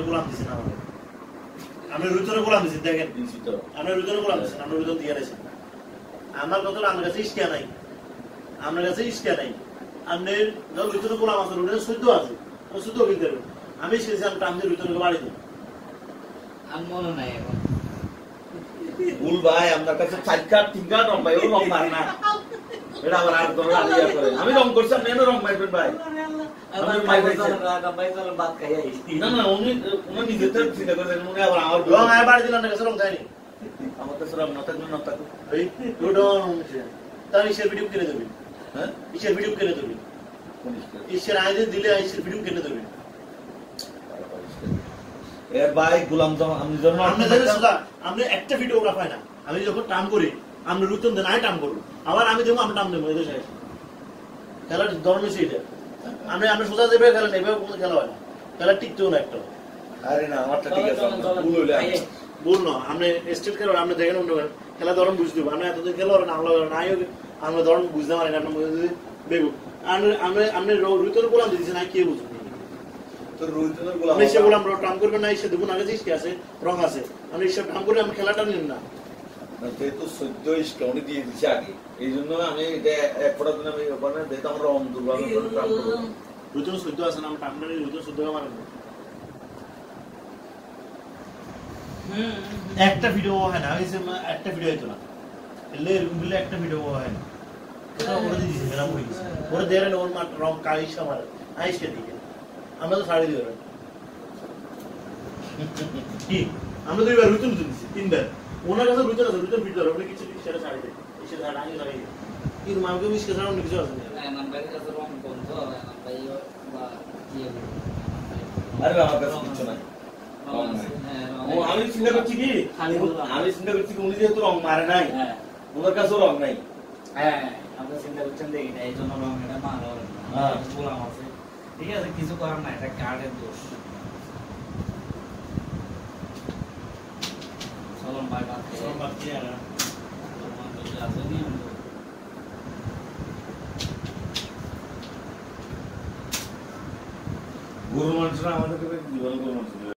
গোলাম দিছেন আমাদের আপনি রুতরে গোলাম দিছেন দেখেন আপনি রুতরে গোলাম দিছেন আপনি রুতর দিয়ে গেছেন আমার কথা আমার কাছে ইস্কিয়া নাই আপনার কাছে ইস্কিয়া নাই আপনি যখন রুতরে গোলাম আছে রুতরে শুদ্ধ আছে শুদ্ধ কিনতে হবে আমি শিখেছিলাম আপনি রুতরে বাড়ি দিন আমি মনে নাই এখন ভুল ভাই আপনার কাছে 4 কাঠ 3 কাঠ রং ভাই ও রং মারে না এটা আবার আর কোনো আলিয়া করে আমি রং করছি আপনি এনে রং মারবেন ভাই আমি ভাই ভাই চল ভাত খাই আইছি না না উনি নিজে তো চিন্তা করেন উনি আবার আমার রং আয় বাড়ি দিলেন না কাছে রং দেয়নি আমার কাছে রং না থাকলে না থাকুক এই রুডন তার ইসের ভিডিও কিনে দেবে হ্যাঁ ইসের ভিডিও কিনে দেবে ইসের আইডি দিলে ইসের ভিডিও কিনে দেবে এর ভাই গোলাম তো আমি যখন আপনি একটা ভিডিওগ্রাফ হয় না আমি যখন টাম করি আপনি রুতন দেন আই টাম করবো আবার আমি দেবো আমি টাম দেবো এদের সাথে খেলার ধরন হচ্ছে এটা আপনি সোজা দেবে খেলেন এভাবে কোনো খেলা হয় না খেলা টিকতেও না একটা আরে না আমারটা ঠিক আছে ভুল হইলে ভুল না আপনি স্টেট খেলোয়াড় আপনি দেখেন অন্য খেলা ধরন বুঝতে হবে আপনি এতদিন খেলোয়াড় না নাই আমরা ধরন বুঝতে পারি না আপনার দেখুন আপনি রুতন গোলাম দিয়েছেন না কে বুঝবেন আমি সে গোলাম টাম করবেন না এসে দেখুন আগে যে আছে রং আছে আমি এসব টাম করে আমি খেলাটা নিন না যেহেতু 14 ইস্কে উনি দিয়ে দিচ্ছে আগে এই জন্য আমি এটা এক ফোটা দিন আমি ওখানে যেহেতু আমার রং দুর্বল রুতন 14 আছে না আমি টাম করে রুতন 14 আমার একটা ভিডিও হয় না একটা ভিডিও হইতো না এলে বলে একটা ভিডিও হয় না ওরা দিয়েছে মেরা হয়ে গেছে ওরা দেয় না ওর মাঠ রং কালিশ আমার আইসকে দিকে আমরা তো শাড়ি দিয়ে কি আমরা তো এবার রুতন দিচ্ছি 3 বার ওনার কাছে রুতন আছে রুতন ভিডিও আপনি কিছু সেটা শাড়ি দেয় এসে শাড়ি আগে শাড়ি কিন্তু মামকে মিস করে অন্য কিছু আছে না নাম্বার কাছে রং বন্ধ নাম্বার বা কি আরে আমার কাছে কিছু নাই আমি চিন্তা করছি কি উনি যেহেতু রং মারে নাই ওনার কাছেও রং নাই হ্যাঁ আমরা চিন্তা করছেন দেখি না এই জন্য রং এটা মারা গোলাম আছে ঠিক আছে কিছু করার না এটা কার্ডের দোষ চলুন ভাই বাদ দিয়ে গরু মানুষরা আমাদেরকে জীবন গরু মানুষ